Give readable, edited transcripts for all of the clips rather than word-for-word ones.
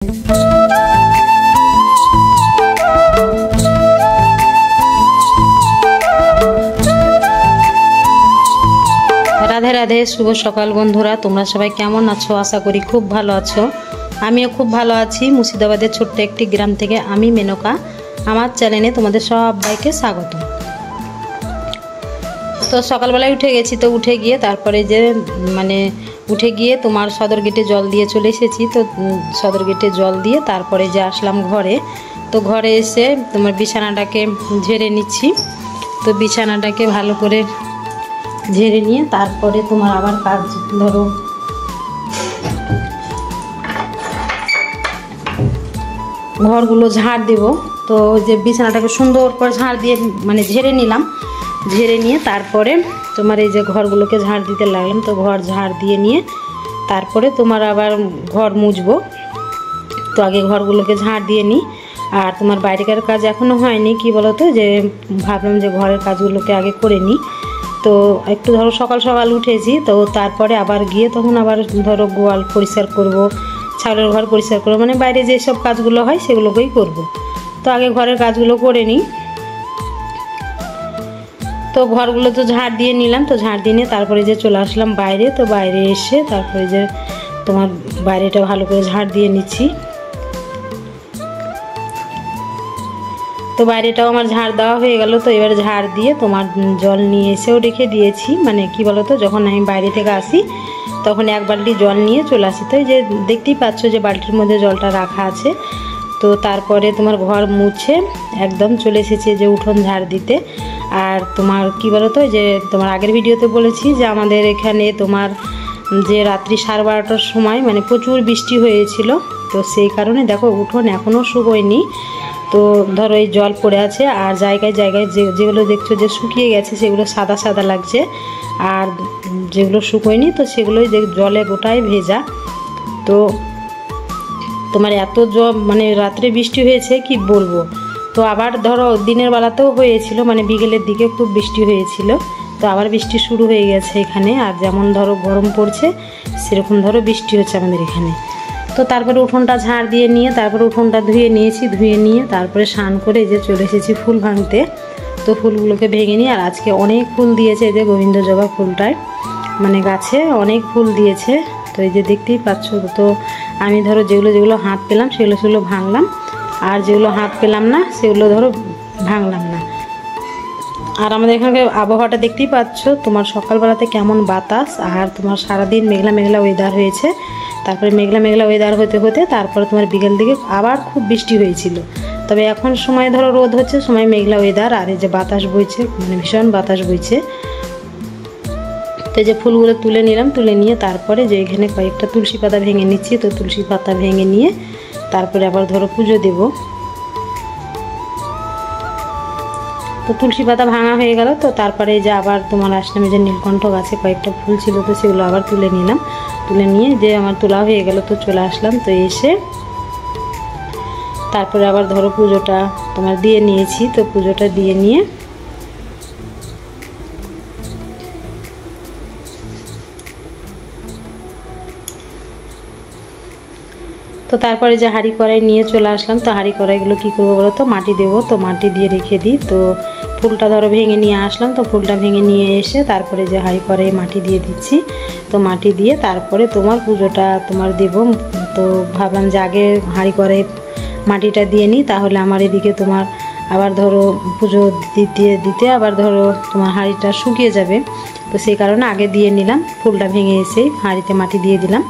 राधे राधे शुभ सकाल बंधुरा তোমরা সবাই কেমন আছো আশা করি খুব ভালো আছো আমিও খুব ভালো আছি মুর্শিদাবাদের ছোট্ট একটি গ্রাম থেকে আমি মেনকা আমার চ্যানেলে তোমাদের সবাইকে স্বাগত। তো সকালবেলায় উঠে গেছি, তো উঠে গিয়ে তারপরে যে উঠে গিয়ে তোমার সদর গেটে জল দিয়ে চলে এসেছি। তো সদর গেটে জল দিয়ে তারপরে যে আসলাম ঘরে। তো ঘরে এসে তোমার বিছানাটাকে ঝেড়ে নিচ্ছি। তো বিছানাটাকে ভালো করে ঝেড়ে নিয়ে তারপরে তোমার আবার কাজ ধরো ঘরগুলো ঝাড় দেব। তো যে বিছানাটাকে সুন্দর করে ঝাড় দিয়ে ঝেড়ে নিলাম, ঝেড়ে নিয়ে তারপরে তোমার এই যে ঘরগুলোকে ঝাড় দিতে লাগলাম। তো ঘর ঝাড় দিয়ে নিয়ে তারপরে তোমার আবার ঘর মুছবো। তো আগে ঘরগুলোকে ঝাড় দিয়ে নিই। আর তোমার বাইরেকার কাজ এখনও হয়নি, কি বলো তো, যে ভাবলাম যে ঘরের কাজগুলোকে আগে করে নিই। তো একটু ধরো সকাল সকাল উঠেছি, তো তারপরে আবার গিয়ে তখন আবার ধরো গোয়াল পরিষ্কার করব, ছাগলের ঘর পরিষ্কার করবো, বাইরে যেসব কাজগুলো হয় সেগুলোকেই করব। তো আগে ঘরের কাজগুলো করে নিই। তো ঘরগুলো তো ঝাড় দিয়ে নিলাম। তো ঝাড় দিয়ে নিয়ে তারপরে যে চলে আসলাম বাইরে। তো বাইরে এসে তারপরে যে তোমার বাইরেটা ভালো করে ঝাড় দিয়ে নিচ্ছি। তো বাইরেটাও আমার ঝাড় দেওয়া হয়ে গেল। তো এবার ঝাড় দিয়ে তোমার জল নিয়ে এসেও রেখে দিয়েছি। কি বলো তো, যখন আমি বাইরে থেকে আসি তখন এক বালতি জল নিয়ে চলে আসি। তো এই যে দেখতেই পাচ্ছ যে বালতির মধ্যে জলটা রাখা আছে। তো তারপরে তোমার ঘর মুছে একদম চলে এসেছে যে উঠোন ঝাড় দিতে। আর তোমার কি বলো তো, যে তোমার আগের ভিডিওতে বলেছি যে আমাদের এখানে তোমার যে রাত্রি 12:30টার সময় প্রচুর বৃষ্টি হয়েছিল। তো সেই কারণে দেখো উঠোন এখনও শুকোয়নি। তো ধরো এই জল পড়ে আছে, আর জায়গায় জায়গায় যেগুলো দেখছো যে শুকিয়ে গেছে সেগুলো সাদা সাদা লাগছে, আর যেগুলো শুকোয়নি তো সেগুলোই জলে গোটায় ভেজা। তো তোমার এত জল রাত্রে বৃষ্টি হয়েছে কি বলবো। তো আবার ধরো দিনের বেলাতেও হয়েছিল, বিকেলের দিকে খুব বৃষ্টি হয়েছিল। তো আবার বৃষ্টি শুরু হয়ে গেছে এখানে। আর যেমন ধরো গরম পড়ছে সেরকম ধরো বৃষ্টি হচ্ছে আমাদের এখানে। তো তারপরে উঠোনটা ঝাড় দিয়ে নিয়ে তারপরে উঠোনটা ধুয়ে নিয়েছি, ধুয়ে নিয়ে তারপরে স্নান করে যে চলে এসেছি ফুল ভাঙতে। তো ফুলগুলোকে ভেঙে নিই। আর আজকে অনেক ফুল দিয়েছে, এই যে গোবিন্দ জবা ফুলটায় গাছে অনেক ফুল দিয়েছে। তো এই যে দেখতেই পাচ্ছ। তো আমি ধরো যেগুলো হাত পেলাম সেগুলো ভাঙলাম, আর যেগুলো হাত পেলাম না সেগুলো ধরো ভাঙলাম না। আর আমাদের এখানকার আবহাওয়াটা দেখতেই পাচ্ছ, তোমার সকালবেলাতে কেমন বাতাস, আর তোমার সারাদিন মেঘলা মেঘলা ওয়েদার হয়েছে। তারপরে মেঘলা মেঘলা ওয়েদার হতে হতে তারপরে তোমার বিকেল দিকে আবার খুব বৃষ্টি হয়েছিল। তবে এখন সময় ধরো রোদ হচ্ছে, সময় মেঘলা ওয়েদার, আর এই যে বাতাস বইছে, ভীষণ বাতাস বইছে। তো এই যে ফুলগুলো তুলে নিলাম, তুলে নিয়ে তারপরে যে এখানে কয়েকটা তুলসী পাতা ভেঙে নিচ্ছি। তো তুলসী পাতা ভেঙে নিয়ে তারপরে আবার ধরো পুজো দেব। তো তুলসী পাতা ভাঙা হয়ে গেল। তো তারপরে যে আবার তোমার আসলাম, যে নীলকণ্ঠ গাছে কয়েকটা ফুল ছিল, তো সেগুলো আবার তুলে নিলাম। তুলে নিয়ে যে আমার তোলা হয়ে গেল, তো চলে আসলাম। তো এসে তারপরে আবার ধরো পুজোটা তোমার দিয়ে নিয়েছি। তো পুজোটা দিয়ে নিয়ে তো তারপরে যে হাঁড়ি কড়াই নিয়ে চলে আসলাম। তো হাঁড়ি কড়াইগুলো কী করবো বলো তো, মাটি দেবো। তো মাটি দিয়ে রেখে দিই। তো ফুলটা ধরো ভেঙে নিয়ে আসলাম। তো ফুলটা ভেঙে নিয়ে এসে তারপরে যে হাঁড়ি কড়াই মাটি দিয়ে দিচ্ছি। তো মাটি দিয়ে তারপরে তোমার পুজোটা তোমার দেব। তো ভাবলাম যে আগে হাঁড়ি কড়াই মাটিটা দিয়ে নিই, তাহলে আমার এদিকে তোমার আবার ধরো পুজো দিতে দিতে আবার ধরো তোমার হাঁড়িটা শুকিয়ে যাবে। তো সেই কারণে আগে দিয়ে নিলাম, ফুলটা ভেঙে এসেই হাঁড়িতে মাটি দিয়ে দিলাম।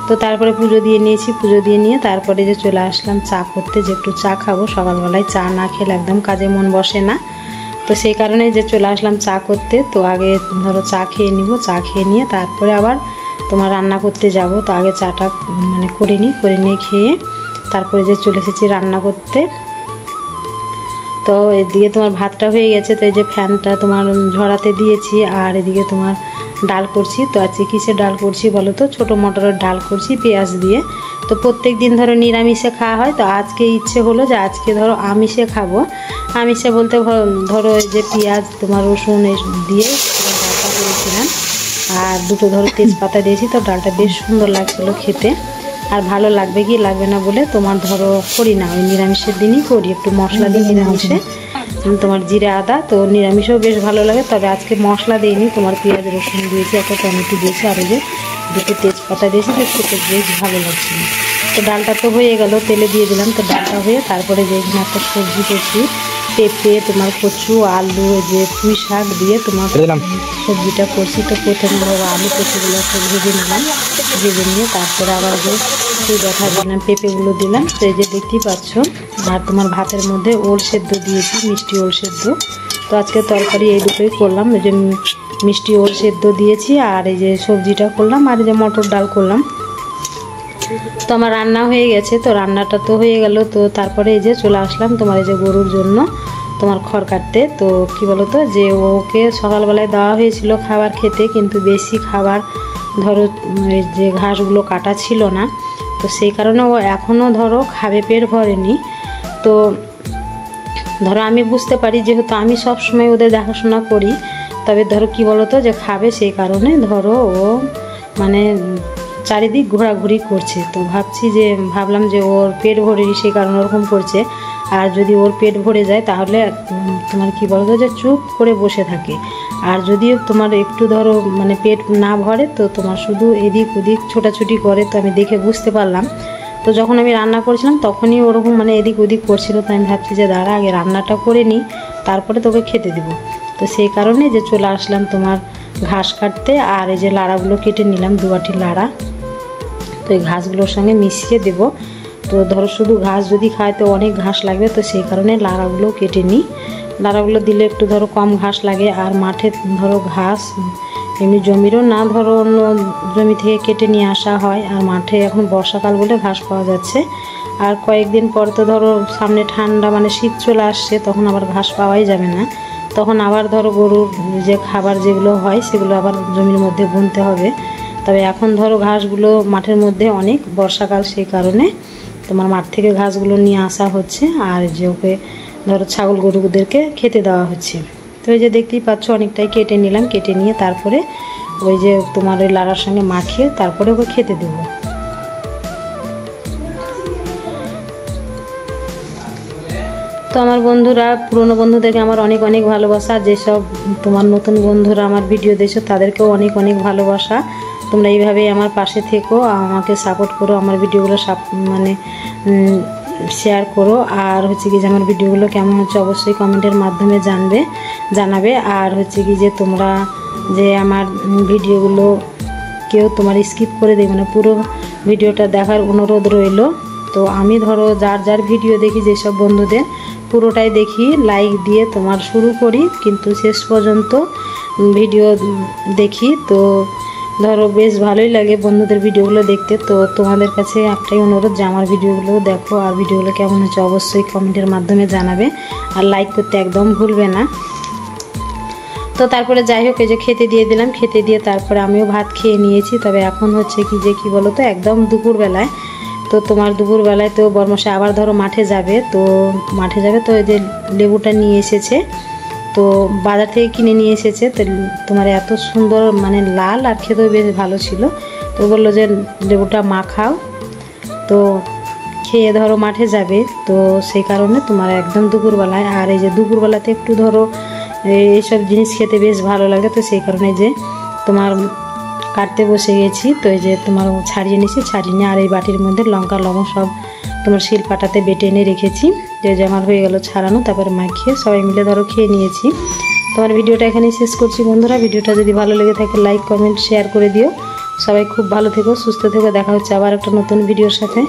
তো তারপরে পুজো দিয়ে নিয়েছি। পুজো দিয়ে নিয়ে তারপরে যে চলে আসলাম চা করতে, যে একটু চা খাবো। সকালবেলায় চা না খেলে একদম কাজে মন বসে না। তো সেই কারণে যে চলে আসলাম চা করতে। তো আগে ধরো চা খেয়ে নিব, চা খেয়ে নিয়ে তারপরে আবার তোমার রান্না করতে যাব। তো আগে চাটা করে নিই, করে নিয়ে খেয়ে তারপরে যে চলে এসেছি রান্না করতে। তো এদিকে তোমার ভাতটা হয়ে গেছে। তো এই যে ফ্যানটা তোমার ঝরাতে দিয়েছি, আর এদিকে তোমার ডাল করছি। তো আজকে কিসের ডাল করছি বলো তো, ছোটো মটরের ডাল করছি পেঁয়াজ দিয়ে। তো প্রত্যেক দিন ধরো নিরামিষে খাওয়া হয়, তো আজকে ইচ্ছে হলো যে আজকে ধরো আমিষে খাবো। আমিষে বলতে ধরো এই যে পেঁয়াজ তোমার রসুন দিয়ে ডালটা করেছিলাম, আর দুটো ধরো তেজপাতা দিয়েছি। তো ডালটা বেশ সুন্দর লাগছিলো খেতে। আর ভালো লাগবে কি লাগবে না বলে তোমার ধরো করি না, ওই নিরামিষের দিনই করি, একটু মশলা দিই নিরামিষে, তোমার জিরা আদা, তো নিরামিষেও বেশ ভালো লাগে। তবে আজকে মশলা দিইনি, তোমার পেঁয়াজ রসুন দিয়েছি, একটা টমেটো দিয়েছি, আর ওই যে দুটো তেজপাতা দিয়েছি, তো খেতে বেশ ভালো লাগছে। তো ডালটা তো হয়ে গেল, তেলে দিয়ে দিলাম, তো ডালটা হয়ে তারপরে যে একটা সবজি করছি, পেঁপে, তোমার কচু, আলু, যে পুঁই শাক দিয়ে তোমার সবজিটা করছি। তো প্রথমে আলু কচুগুলো একটু ভেজে নিলাম, ভেজে নিয়ে তারপরে আবার যে দেখা দিলাম, পেঁপেগুলো দিলাম। তো এই যে দেখতেই পাচ্ছ, আর তোমার ভাতের মধ্যে ওল সেদ্ধ দিয়েছি, মিষ্টি ওল সেদ্ধ। তো আজকে তরকারি এই দুটোই করলাম, এই যে মিষ্টি ওল সেদ্ধ দিয়েছি, আর এই যে সবজিটা করলাম, আর এই যে মটর ডাল করলাম। তো আমার রান্না হয়ে গেছে, তো রান্নাটা তো হয়ে গেল। তো তারপরে এই যে চলে আসলাম তোমার এই যে গরুর জন্য তোমার খড় কাটতে। তো কি বলতো, যে ওকে সকালবেলায় দেওয়া হয়েছিল খাবার খেতে, কিন্তু বেশি খাবার ধরো যে ঘাসগুলো কাটা ছিল না, তো সেই কারণে ও এখনও ধরো খাবে, পেট ভরেনি। তো ধরো আমি বুঝতে পারি, যেহেতু আমি সব সময় ওদের দেখাশোনা করি, তবে ধরো কি বলতো, যে খাবে, সেই কারণে ধরো ও মানে চারিদিক ঘোরাঘুরি করছে। তো ভাবলাম যে ওর পেট ভরেনি, সেই কারণে ওরকম করছে। আর যদি ওর পেট ভরে যায় তাহলে তোমার কি বলতো, যে চুপ করে বসে থাকে। আর যদি তোমার একটু ধরো মানে পেট না ভরে, তো তোমার শুধু এদিক ওদিক ছোটাছুটি করে। তো আমি দেখে বুঝতে পারলাম। তো যখন আমি রান্না করেছিলাম তখনই ওরকম মানে এদিক ওদিক করছিল। তো আমি ভাবছি যে দাঁড়া, আগে রান্নাটা করে নিই, তারপরে তোকে খেতে দেবো। তো সেই কারণে যে চলে আসলাম তোমার ঘাস কাটতে। আর এই যে লাড়াগুলো কেটে নিলাম, 2 বাটি লাড়া। তো এই ঘাসগুলোর সঙ্গে মিশিয়ে দেব। তো ধরো শুধু ঘাস যদি খায় তো অনেক ঘাস লাগবে, তো সেই কারণে লাড়াগুলো কেটে নিই। লাড়াগুলো দিলে একটু ধরো কম ঘাস লাগে। আর মাঠে ধরো ঘাস এমনি জমিরও না, ধরো অন্য জমি থেকে কেটে নিয়ে আসা হয়। আর মাঠে এখন বর্ষাকাল বলে ঘাস পাওয়া যাচ্ছে। আর কয়েকদিন পর তো ধরো সামনে ঠান্ডা মানে শীত চলে আসছে, তখন আবার ঘাস পাওয়াই যাবে না। তখন আবার ধরো গরুর যে খাবার যেগুলো হয় সেগুলো আবার জমির মধ্যে বুনতে হবে। তবে এখন ধরো ঘাসগুলো মাঠের মধ্যে অনেক, বর্ষাকাল, সেই কারণে তোমার মাঠ থেকে ঘাসগুলো নিয়ে আসা হচ্ছে। আর যে ওকে ধরো ছাগল গরুদেরকে খেতে দেওয়া হচ্ছে। তো এই যে দেখতেই পাচ্ছ, অনেকটাই কেটে নিলাম, কেটে নিয়ে তারপরে ওই যে তোমার ওই লাড়ার সঙ্গে মাখিয়ে তারপরে ওকে খেতে দেবো। তো আমার বন্ধুরা, পুরনো বন্ধুদেরকে আমার অনেক অনেক ভালোবাসা। যেসব তোমার নতুন বন্ধুরা আমার ভিডিও দেখছো তাদেরকেও অনেক অনেক ভালোবাসা। তোমরা এইভাবেই আমার পাশে থেকো, আমাকে সাপোর্ট করো, আমার ভিডিওগুলো মানে শেয়ার করো। আর হচ্ছে কি যে আমার ভিডিওগুলো কেমন হচ্ছে অবশ্যই কমেন্টের মাধ্যমে জানাবে। আর হচ্ছে কি যে তোমরা যে আমার ভিডিওগুলো কেউ তোমার স্কিপ করে দেবে না, পুরো ভিডিওটা দেখার অনুরোধ রইল। তো আমি ধরো যার ভিডিও দেখি, যেসব বন্ধুদের পুরোটাই দেখি, লাইক দিয়ে তোমার শুরু করি, কিন্তু শেষ পর্যন্ত ভিডিও দেখি। তো ধরো বেশ ভালোই লাগে বন্ধুদের ভিডিওগুলো দেখতে। তো তোমাদের কাছে একটাই অনুরোধ যে আমার ভিডিওগুলো দেখো, আর ভিডিওগুলো কেমন হচ্ছে অবশ্যই কমেন্টের মাধ্যমে জানাবে, আর লাইক করতে একদম ভুলবে না। তো তারপরে যাই হোক, এই যে খেতে দিয়ে দিলাম, খেতে দিয়ে তারপরে আমিও ভাত খেয়ে নিয়েছি। তবে এখন হচ্ছে কি যে কি বলো তো, একদম দুপুরবেলায়। তো তোমার দুপুরবেলায় তো বর্মশাই আবার ধরো মাঠে যাবে। তো এই যে লেবুটা নিয়ে এসেছে, তো বাজার থেকে কিনে নিয়ে এসেছে। তো তোমার এত সুন্দর মানে লাল, আর খেতেও বেশ ভালো ছিল। তো বললো যে লেবুটা মাখাও, তো খেয়ে ধরো মাঠে যাবে। তো সেই কারণে তোমার একদম দুপুরবেলায়, আর এই যে দুপুরবেলাতে একটু ধরো এইসব জিনিস খেতে বেশ ভালো লাগে। তো সেই কারণে যে তোমার কাটতে বসে গেছি। তো এই যে তোমার ছাড়িয়ে নিয়ে আর এই বাটির মধ্যে লঙ্কা লবণ সব তোমার শিলপাটাতে বেটে এনে রেখেছি। যে আমার হয়ে গেল ছাড়ানো, তারপরে মাখিয়ে সবাই মিলে ধরো খেয়ে নিয়েছি। তোমার ভিডিওটা এখানেই শেষ করছি বন্ধুরা। ভিডিওটা যদি ভালো লেগে থাকে লাইক কমেন্ট শেয়ার করে দিও। সবাই খুব ভালো থেকো, সুস্থ থেকো। দেখা হচ্ছে আবার একটা নতুন ভিডিওর সাথে।